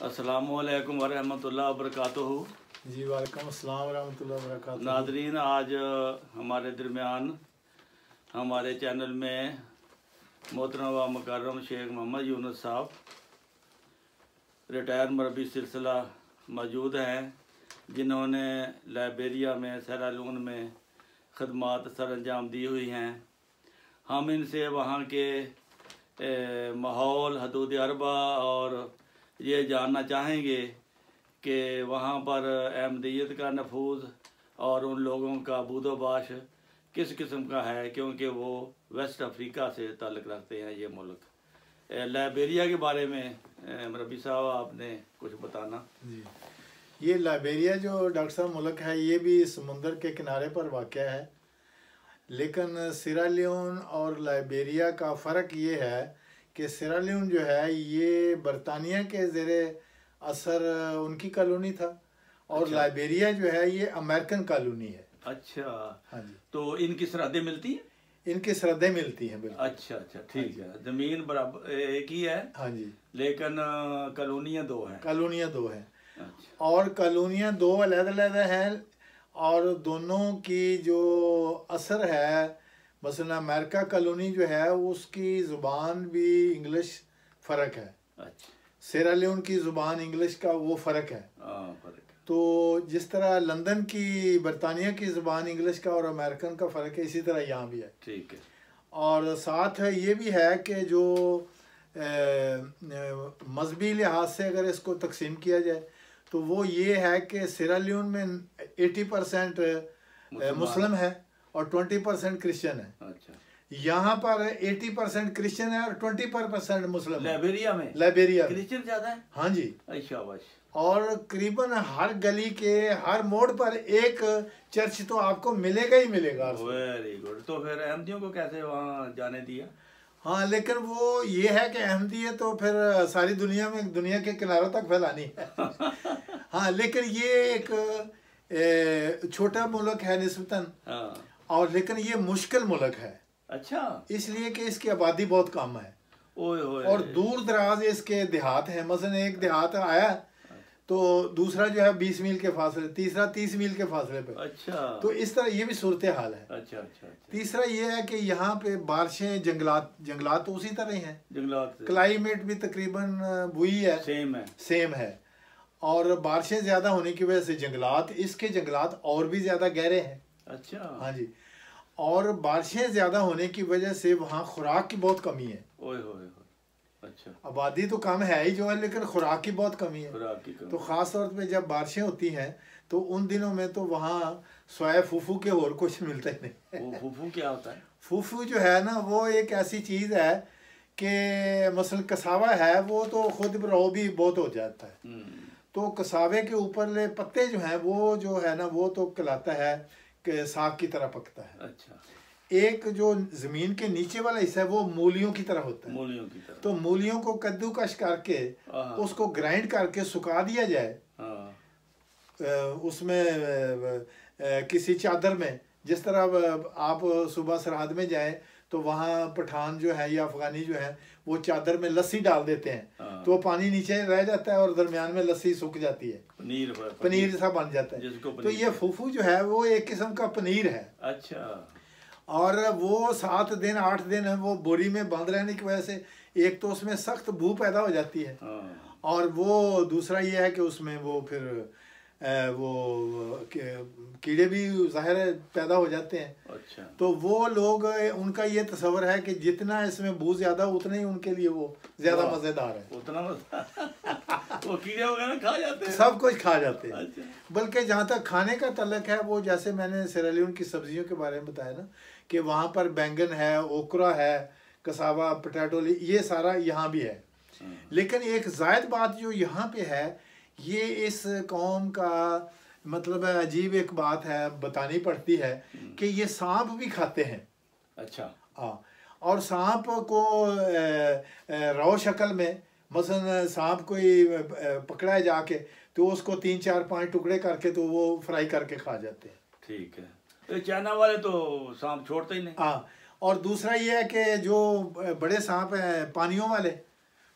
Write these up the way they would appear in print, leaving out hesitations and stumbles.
अस्सलामुअलैकुम वरहमतुल्लाहि वबरकातुहू। जी वालेकुम अस्सलाम वरहमतुल्लाहि वबरकातुहू। नादरीन, आज हमारे दरमियान हमारे चैनल में मोहतरम व मुकर्रम शेख मोहम्मद यूनुस साहब रिटायर मरबी सिलसिला मौजूद हैं, जिन्होंने लाइबेरिया में सेरालून में खदमात सर अंजाम दी हुई हैं। हम इनसे वहाँ के माहौल, हदूद अरबा और ये जानना चाहेंगे कि वहाँ पर अहमदियत का नफूज़ और उन लोगों का बूदोबाश किस किस्म का है, क्योंकि वो वेस्ट अफ्रीका से ताल्लुक़ रखते हैं ये मुल्क। लाइबेरिया के बारे में मरबी साहब आपने कुछ बताना। जी, ये लाइबेरिया जो डॉक्टर साहब मुल्क है, ये भी समुंदर के किनारे पर वाक़या है, लेकिन सिरालियोन और लाइबेरिया का फ़र्क ये है कि सिरालियोन जो है ये बरतानिया के ज़ेरे असर उनकी कॉलोनी था और अच्छा। लाइबेरिया जो है ये अमेरिकन कॉलोनी है। अच्छा, हाँ जी। तो इनकी सरहदें मिलती हैं? इनकी सरहदें मिलती हैं, बिल्कुल। अच्छा अच्छा, ठीक है। ज़मीन बराबर एक ही है, हाँ जी, लेकिन कॉलोनियाँ दो हैं। कॉलोनियाँ दो हैं। अच्छा। और कॉलोनियाँ दो अलग-अलग हैं और दोनों की जो असर है, मसलन अमेरिका कॉलोनी जो है उसकी ज़ुबान भी इंग्लिश फ़र्क है। अच्छा। सेरालियोन की ज़ुबान इंग्लिश का वो फ़र्क है। फ़र्क है। तो जिस तरह लंदन की बरतानिया की ज़ुबान इंग्लिश का और अमेरिकन का फ़र्क है, इसी तरह यहाँ भी है। ठीक है। और साथ ये भी है कि जो मजहबी लिहाज से अगर इसको तकसीम किया जाए तो वो ये है कि सिरालियोन में 80% मुस्लिम है और 20% क्रिश्चियन है। अच्छा। यहाँ पर 80% क्रिश्चियन है और 20% मुस्लिम है। लाइबेरिया क्रिश्चियन ज़्यादा है। हाँ जी। शाबाश। और करीबन हर गली के हर मोड़ पर एक चर्च तो आपको मिलेगा ही मिलेगा। Very good. तो फिर अहमदियों को कैसे वहाँ जाने दिया? हाँ, लेकिन वो ये है कि अहमदियत तो फिर सारी दुनिया में, दुनिया के किनारों तक फैलानी है। हाँ, लेकिन ये एक छोटा मुल्क है निस्बतन। हाँ। और लेकिन ये मुश्किल मुल्क है। अच्छा। इसलिए कि इसकी आबादी बहुत कम है। ओए ओए। और दूर दराज इसके देहात हैं। मसलन एक देहात आया तो दूसरा जो है 20 मील के फासले, तीसरा 30 मील के फासले पे। अच्छा। तो इस तरह ये भी सूरत हाल है। अच्छा अच्छा। तीसरा ये है कि यहाँ पे बारिशें, जंगलात तो उसी तरह ही हैं। जंगलात, क्लाइमेट भी तकरीबन वही है, सेम है। और बारिशें ज़्यादा होने की वजह से इसके जंगलात और भी ज़्यादा गहरे हैं। अच्छा। हाँ जी। और बारिशें ज़्यादा होने की वजह से वहाँ खुराक की बहुत कमी है। ओए होए। अच्छा। आबादी तो कम है ही जो है, लेकिन खुराक की बहुत कमी है। तो ख़ास तौर पे जब बारिशें होती हैं तो उन दिनों में तो वहाँ स्वाय फूफू के और कुछ मिलता ही नहीं। फूफू क्या होता है? फूफू जो है ना, वो एक ऐसी चीज़ है कि मसलन कसावा है, वो तो खुद रो भी बहुत हो जाता है। तो कसावे के ऊपर पत्ते जो हैं वो जो है ना, वो तो कहलाता है कि साग की तरह पकता है। अच्छा। एक जो ज़मीन के नीचे वाला हिस्सा है वो मूलियों की तरह होता है। मूलियों की तरह। तो मूलियों को कद्दूकश करके उसको ग्राइंड करके सुखा दिया जाए, उसमें किसी चादर में। जिस तरह आप सुबह सरहद में जाएं तो वहाँ पठान जो है या अफगानी जो है वो चादर में लस्सी डाल देते हैं, तो वो पानी नीचे रह जाता है और दरमियान में लस्सी सूख जाती है, पनीर सा बन जाता है। तो ये फूफू जो है वो एक किस्म का पनीर है। अच्छा। और वो 7 दिन 8 दिन वो बोरी में बंद रहने की वजह से एक तो उसमें सख्त बू पैदा हो जाती है, और वो दूसरा ये है कि उसमें वो फिर वो कीड़े भी ज़ाहिर है पैदा हो जाते हैं। अच्छा। तो वो लोग, उनका ये तस्वर है कि जितना इसमें बू ज़्यादा उतना ही उनके लिए वो ज़्यादा मज़ेदार है। उतना वो कीड़े वगैरह खा जाते हैं, सब कुछ खा जाते हैं। अच्छा। बल्कि जहाँ तक खाने का तल्लक है, वो जैसे मैंने सिरालियोन की सब्जियों के बारे में बताया ना कि वहाँ पर बैंगन है, ओकरा है, कसावा, पोटैटो, ये सारा यहाँ भी है। लेकिन एक ज़ायद बात जो यहाँ पे है, ये इस कौम का मतलब अजीब एक बात है, बतानी पड़ती है कि ये सांप भी खाते हैं। अच्छा। हाँ। और सांप को रॉ शक्ल में, मसलन सांप कोई पकड़ा है जाके तो उसको 3 4 5 टुकड़े करके तो वो फ्राई करके खा जाते हैं। ठीक है। तो चाइना वाले तो सांप छोड़ते ही नहीं। हाँ। और दूसरा ये है कि जो बड़े सांप हैं पानियों वाले,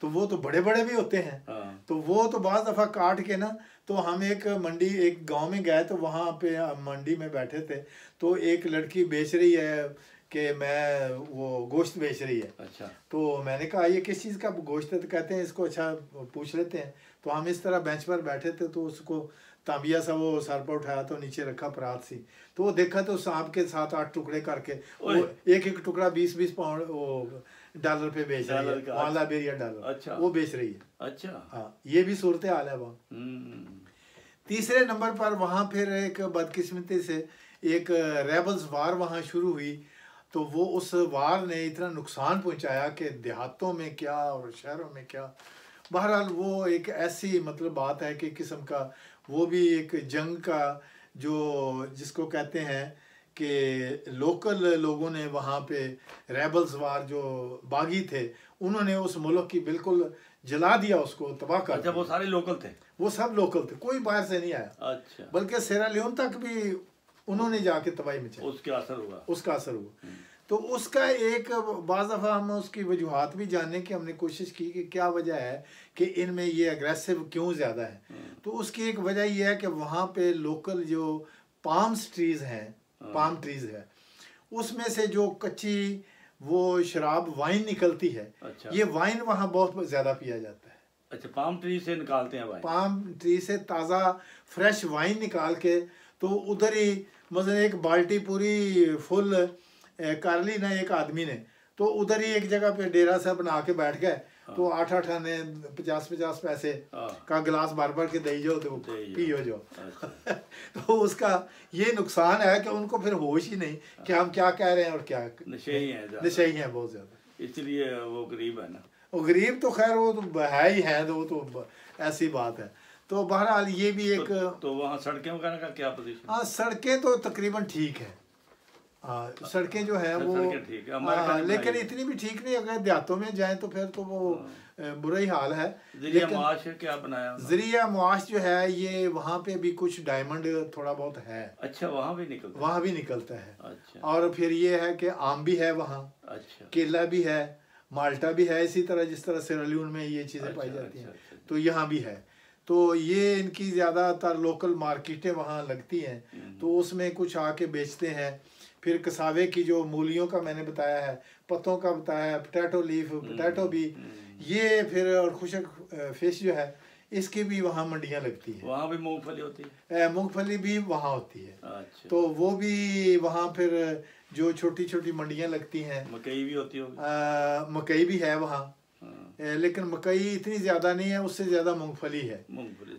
तो वो तो बड़े बड़े भी होते हैं। तो वो तो बाज़ दफ़ा काट के ना, तो हम एक गांव में गए, तो वहाँ पे मंडी में बैठे थे, तो एक लड़की बेच रही है कि मैं वो गोश्त बेच रही है। अच्छा। तो मैंने कहा ये किस चीज़ का गोश्त है? तो कहते हैं इसको अच्छा पूछ लेते हैं। तो हम इस तरह बेंच पर बैठे थे, तो उसको तांबिया सा वो सर पर उठाया, तो नीचे रखा परात सी, तो वो देखा तो सांप के 7-8 टुकड़े करके वो एक एक टुकड़ा 20-20 पाउंड वो डॉलर पे बेच रही है, वहाँ लाइबेरिया डॉलर। अच्छा। वो बेच रही है। अच्छा। हाँ, ये भी सूरत हाल है वहाँ। तीसरे नंबर पर वहाँ फिर एक बदकिस्मती से एक रेबल्स वार वहाँ शुरू हुई, तो वो उस वार ने इतना नुकसान पहुँचाया कि देहातों में क्या और शहरों में क्या। बहरहाल वो एक ऐसी मतलब बात है कि किस्म का वो भी एक जंग का जो जिसको कहते हैं कि लोकल लोगों ने वहाँ पे रेबल्स वार जो बागी थे, उन्होंने उस मुल्क की बिल्कुल जला दिया, उसको तबाह कर दिया। वो सारे लोकल थे? वो सब लोकल थे, कोई बाहर से नहीं आया। अच्छा। बल्कि सेरा लियोन तक भी उन्होंने जाके तबाही मचाई, उसका असर हुआ। तो उसका एक बाज़ दफ़ा हम उसकी वजूहात भी जानने की हमने कोशिश की कि क्या वजह है कि इनमें ये अग्रेसिव क्यों ज़्यादा है। तो उसकी एक वजह यह है कि वहाँ पे लोकल जो पाम ट्रीज़ है, उसमें से जो कच्ची वो शराब वाइन निकलती है। अच्छा। ये वाइन वहाँ बहुत ज़्यादा पिया जाता है। अच्छा, पाम ट्री से निकालते हैं वाइन? पाम ट्री से ताज़ा फ्रेश वाइन निकाल के, तो उधर ही मतलब एक बाल्टी पूरी फुल कर ली ना एक आदमी ने, तो उधर ही एक जगह पे डेरा सा बना के बैठ गए। तो 8-8 आने 50-50 पैसे का गिलास बार बार के दे जाओ, तो पियो जो। तो उसका ये नुकसान है कि उनको फिर होश ही नहीं कि हम क्या कह रहे हैं और क्या नशे ही हैं बहुत ज़्यादा। इसलिए वो गरीब है ना। वो गरीब तो खैर वो तो है ही है, तो ऐसी बात है। तो बहरहाल ये भी एक तो वहाँ सड़कें वगैरह का क्या पोजीशन? हाँ, सड़कें तो तकरीबन ठीक है। सड़कें जो है वो ठीक है, लेकिन इतनी भी ठीक नहीं। अगर देहातों में जाएं तो फिर तो वो बुरा ही हाल है। ज़रिया मुआश क्या बनाया? ज़रिया मुआश जो है ये वहाँ पे भी कुछ डायमंड थोड़ा बहुत है। अच्छा, वहाँ भी निकलता है। अच्छा। और फिर ये है कि आम भी है वहाँ। अच्छा। केला भी है, माल्टा भी है, इसी तरह जिस तरह सेरा लियोन में ये चीज़ें पाई जाती हैं, तो यहाँ भी है। तो ये इनकी ज़्यादातर लोकल मार्केटें वहाँ लगती हैं, तो उसमें कुछ आके बेचते हैं। फिर कसावे की जो मूलियों का मैंने बताया है, पत्तों का बताया है, पोटैटो भी, ये फिर और खुशक फिश जो है इसकी भी वहाँ मंडियाँ लगती हैं। वहाँ भी मूंगफली होती है? मूंगफली भी वहाँ होती है। अच्छा। तो वो भी वहाँ फिर जो छोटी छोटी मंडियाँ लगती हैं। मकई भी होती होगी? मकई भी है वहाँ, लेकिन मकई इतनी ज़्यादा नहीं है, उससे ज़्यादा मूंगफली है।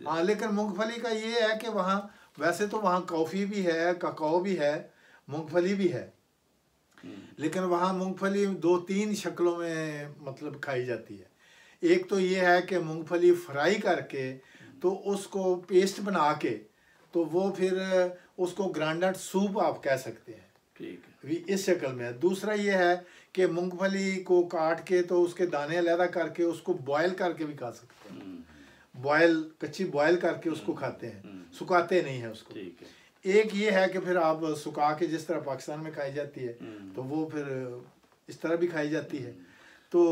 हाँ, लेकिन मूंगफली का ये है कि वहाँ वैसे तो वहाँ कॉफ़ी भी है, ककाओ भी है, मूंगफली भी है, लेकिन वहाँ मूंगफली 2-3 शक्लों में मतलब खाई जाती है। एक तो ये है कि मूंगफली फ्राई करके तो उसको पेस्ट बना के, तो वो फिर उसको ग्राइंडेड सूप आप कह सकते हैं। ठीक है। इस शक्ल में। दूसरा ये है कि मूंगफली को काट के तो उसके दाने अलग करके उसको बॉयल करके भी खा सकते हैं। कच्ची बॉयल करके उसको खाते हैं, सुखाते नहीं है उसको। ठीक है। एक ये है कि फिर आप सुखा के जिस तरह पाकिस्तान में खाई जाती है, तो वो फिर इस तरह भी खाई जाती है। तो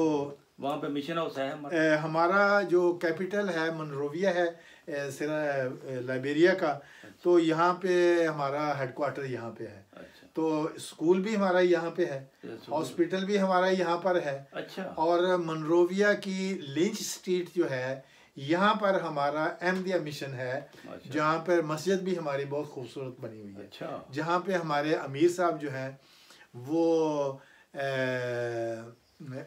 वहाँ पे मिशन हाउस है हमारा जो कैपिटल है मनरोविया है लाइबेरिया का। तो यहाँ पे हमारा हेडक्वार्टर यहाँ पे है। अच्छा। तो स्कूल भी हमारा यहाँ पे है, हॉस्पिटल भी हमारा यहाँ पर है। अच्छा। और मनरोविया की लिंच स्ट्रीट जो है, यहाँ पर हमारा अहमदिया मिशन है। अच्छा। जहाँ पर मस्जिद भी हमारी बहुत खूबसूरत बनी हुई है। अच्छा। जहाँ पे हमारे अमीर साहब जो हैं वो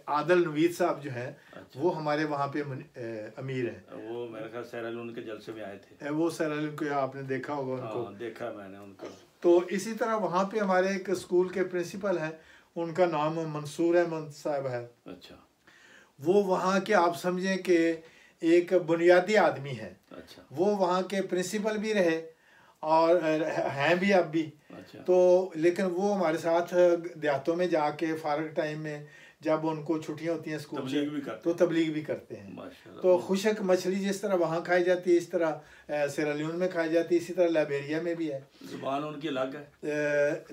आदल नवीद साहब जो हैं। अच्छा। वो हमारे वहाँ पे अमीर हैं। वो मेरे ख्याल सेरा लियोन के जलसे में आए थे। वो सेरा लियोन को आपने देखा होगा उनको। देखा मैंने उनको। तो इसी तरह वहाँ पे हमारे एक स्कूल के प्रिंसिपल हैं, उनका नाम मंसूर अहमद साहब है। अच्छा। वो वहाँ के आप समझें कि एक बुनियादी आदमी है। अच्छा। वो वहाँ के प्रिंसिपल भी रहे और हैं भी अब भी। अच्छा। तो लेकिन वो हमारे साथ देहातों में जाके फारग टाइम में जब उनको छुट्टियां होती हैं स्कूल से, तो तबलीग भी करते हैं। तो खुशक मछली जिस तरह वहाँ खाई जाती है, इस तरह सेरा लियोन में खाई जाती है, इसी तरह लाइबेरिया में भी है। ज़ुबान उनकी अलग है।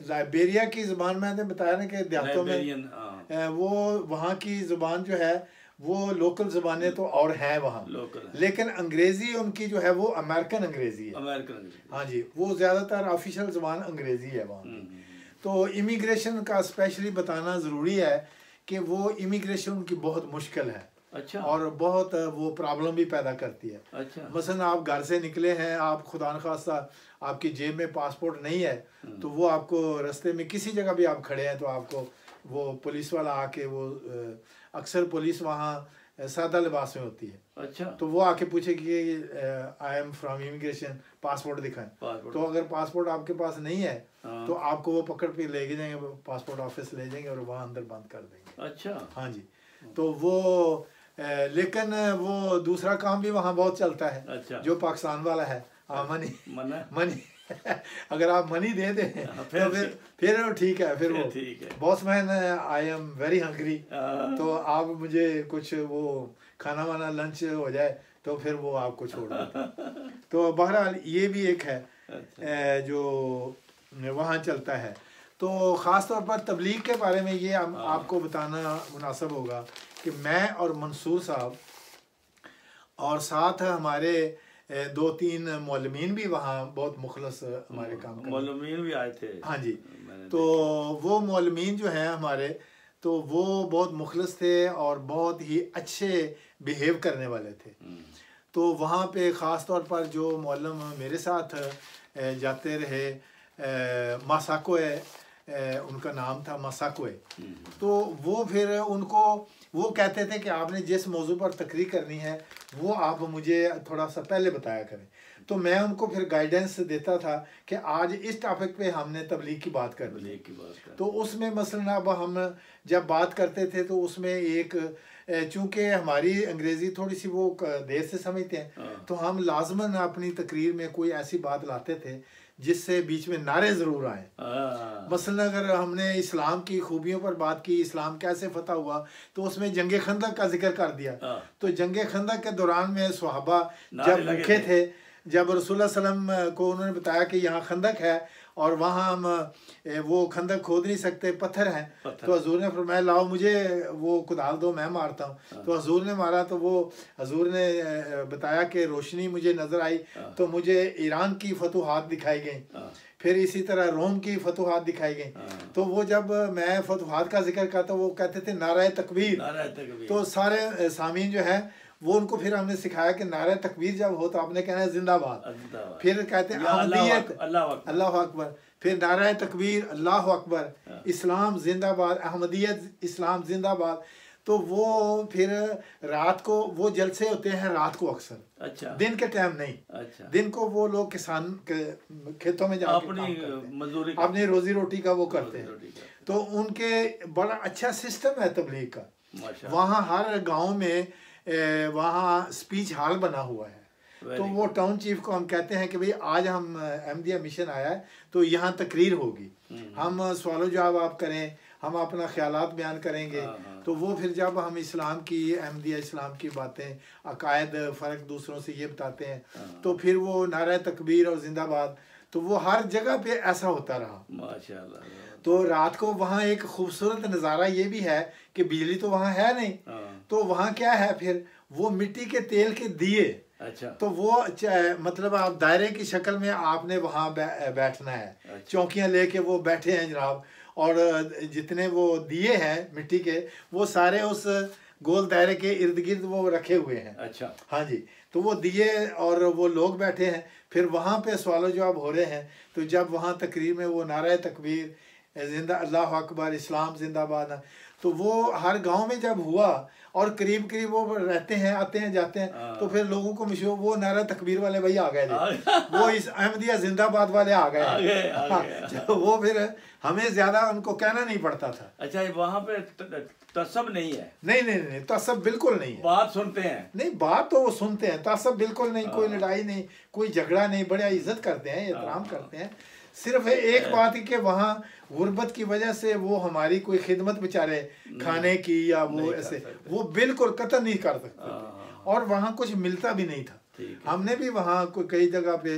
लाइबेरिया की ज़ुबान मैंने बताया ना कि देहातों में वो वहाँ की ज़ुबान जो है वो लोकल ज़बानें तो और हैं वहाँ, लेकिन अंग्रेज़ी उनकी जो है वो अमेरिकन अंग्रेज़ी है। अमेरिकन, हाँ जी, वो ज़्यादातर ऑफिशियल ज़बान अंग्रेज़ी है वहाँ की। तो इमिग्रेशन का स्पेशली बताना ज़रूरी है कि वो इमिग्रेशन उनकी बहुत मुश्किल है। अच्छा। और बहुत वो प्रॉब्लम भी पैदा करती है। अच्छा। मसलन आप घर से निकले हैं, आप खुदा न खास्ता आपकी जेब में पासपोर्ट नहीं है, तो वो आपको रास्ते में किसी जगह भी आप खड़े हैं तो आपको वो पुलिस वाला आके वो अक्सर पुलिस वहाँ सादा लिबास में होती है। अच्छा। तो वो आके पूछेगी I am from immigration, passport दिखाएं। तो अगर पासपोर्ट आपके पास नहीं है तो आपको वो पकड़ के ले जाएंगे, पासपोर्ट ऑफिस ले जाएंगे और वहाँ अंदर बंद कर देंगे। अच्छा। हाँ जी। तो वो लेकिन वो दूसरा काम भी वहाँ बहुत चलता है। अच्छा। जो पाकिस्तान वाला है, मनी अगर आप मनी दे दें तो फिर ठीक है, फिर वो boss man I am very hungry, तो आप मुझे कुछ वो खाना वाना लंच हो जाए तो फिर वो आपको छोड़ देते। तो बहरहाल ये भी एक है जो वहाँ चलता है। तो ख़ास तौर पर तबलीग के बारे में ये आपको बताना मुनासिब होगा कि मैं और मंसूर साहब और साथ हमारे 2-3 मौलमीन भी वहाँ बहुत मुखलस हमारे काम करते, मौलमीन भी आए थे। हाँ जी। तो वो मौलमीन जो हैं हमारे, तो वो बहुत मुखलस थे और बहुत ही अच्छे बिहेव करने वाले थे। तो वहाँ पे ख़ास तौर पर जो मौलम मेरे साथ जाते रहे, मासाकोए उनका नाम था, मासाकोए। तो वो फिर उनको वो कहते थे कि आपने जिस मौजू पर तकरीर करनी है वो आप मुझे थोड़ा सा पहले बताया करें। तो मैं उनको फिर गाइडेंस देता था कि आज इस टॉपिक पे हमने तबलीग की बात करनी है। तो उसमें मसलन अब हम जब बात करते थे तो उसमें एक, चूँकि हमारी अंग्रेज़ी थोड़ी सी वो देर से समझते हैं, तो हम लाजमन अपनी तकरीर में कोई ऐसी बात लाते थे जिससे बीच में नारे ज़रूर आए। मसलन अगर हमने इस्लाम की खूबियों पर बात की, इस्लाम कैसे फतह हुआ, तो उसमें जंग खंदक का जिक्र कर दिया। तो जंग खंदक के दौरान में सहाबा जब भूखे थे, जब रसूलुल्लाह सल्लल्लाहु अलैहि वसल्लम को उन्होंने बताया कि यहाँ खंदक है और वहाँ हम वो खंदक खोद नहीं सकते, पत्थर हैं, तो हजूर ने फरमाया लाओ मुझे वो कुदाल दो, मैं मारता हूँ। तो हजूर ने मारा तो वो हजूर ने बताया कि रोशनी मुझे नज़र आई, तो मुझे ईरान की फतूहात दिखाई गई, फिर इसी तरह रोम की फतूहात दिखाई गई। तो वो जब मैं फतूहात का जिक्र करता वो कहते थे नारा तकबीर। तो सारे सामीन जो है वो उनको फिर हमने सिखाया कि नारा तकबीर जब हो तो आपने कहना है जिंदाबाद, फिर कहते हैं अहमदियत अल्लाह अकबर, फिर नारा तकबीर अल्लाह अकबर, इस्लाम जिंदाबाद, अहमदियत इस्लाम जिंदाबाद। तो वो फिर रात को वो जलसे होते हैं रात को अक्सर। अच्छा। दिन के टाइम नहीं। अच्छा। दिन को वो लोग किसान के खेतों में जाकर अपनी रोजी रोटी का वो करते हैं। तो उनके बड़ा अच्छा सिस्टम है तबलीग का। वहाँ हर गाँव में वहाँ स्पीच हॉल बना हुआ है। तो वो टाउन चीफ को हम कहते हैं कि भाई आज हम अहमदिया मिशन आया है तो यहाँ तकरीर होगी, हम सवाल जवाब आप करें, हम अपना ख्यालात बयान करेंगे। तो वो फिर जब हम इस्लाम की, अहमदिया इस्लाम की बातें, अकायद फ़र्क दूसरों से ये बताते हैं, तो फिर वो नारा तकबीर और जिंदाबाद, तो वो हर जगह पे ऐसा होता रहा माशाअल्लाह। तो रात को वहाँ एक खूबसूरत नज़ारा ये भी है कि बिजली तो वहाँ है नहीं, तो वहाँ क्या है फिर वो मिट्टी के तेल के दिए। अच्छा। तो वो मतलब आप दायरे की शक्ल में आपने वहाँ बैठना है। अच्छा। चौकियाँ लेके वो बैठे हैं जनाब, और जितने वो दिए हैं मिट्टी के वो सारे उस गोल दायरे के इर्द गिर्द वो रखे हुए हैं। अच्छा। हाँ जी। तो वो दिए और वो लोग बैठे हैं, फिर वहाँ पे सवाल जवाब हो रहे हैं। तो जब वहाँ तकरीर में वो नारा तकबीर जिंदा अल्लाह अकबर इस्लाम जिंदाबाद, तो वो हर गांव में जब हुआ और करीब करीब वो रहते हैं, आते हैं जाते हैं, तो फिर लोगों को मशहूर वो नारा तकबीर वाले भाई आ गए थे, वो इस अहमदिया जिंदाबाद वाले आ गए। तो वो फिर हमें ज्यादा उनको कहना नहीं पड़ता था। अच्छा, वहाँ पे तसब नहीं है? नहीं, तसब बिल्कुल नहीं है। बात सुनते हैं? नहीं, बात तो वो सुनते हैं, तसब बिल्कुल नहीं, कोई लड़ाई नहीं, कोई झगड़ा नहीं, बड़ा इज्जत करते हैं, एहतराम करते हैं। सिर्फ एक बात है कि वहाँ गुर्बत की वजह से वो हमारी कोई खिदमत बेचारे खाने की या वो ऐसे वो बिल्कुल कतई नहीं कर सकते, और वहाँ कुछ मिलता भी नहीं था। हमने भी वहाँ कोई कई जगह पे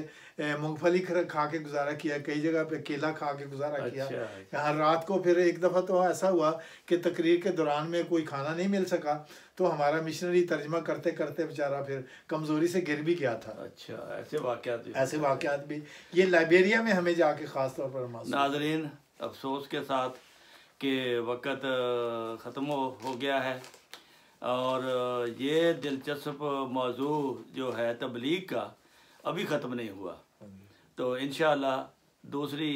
मूंगफली खा के गुजारा किया, कई जगह पे केला खा के गुजारा किया। यहाँ रात को फिर एक दफ़ा तो ऐसा हुआ कि तकरीर के दौरान में कोई खाना नहीं मिल सका, तो हमारा मिशनरी तर्जमा करते करते बेचारा फिर कमज़ोरी से गिर भी गया था। अच्छा, ऐसे वाक़यात भी ये लाइबेरिया में हमें जाके ख़ास तौर पर। नाज़रीन, अफसोस के साथ कि वक़्त ख़त्म हो गया है, और ये दिलचस्प मौजू जो है तबलीग का अभी ख़त्म नहीं हुआ। तो इंशाअल्लाह दूसरी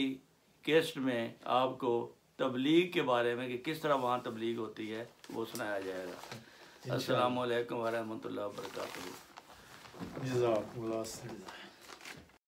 किस्त में आपको तबलीग के बारे में कि किस तरह वहाँ तबलीग होती है वो सुनाया जाएगा। अस्सलामु अलैकुम व रहमतुल्लाहि व बरकातुहू।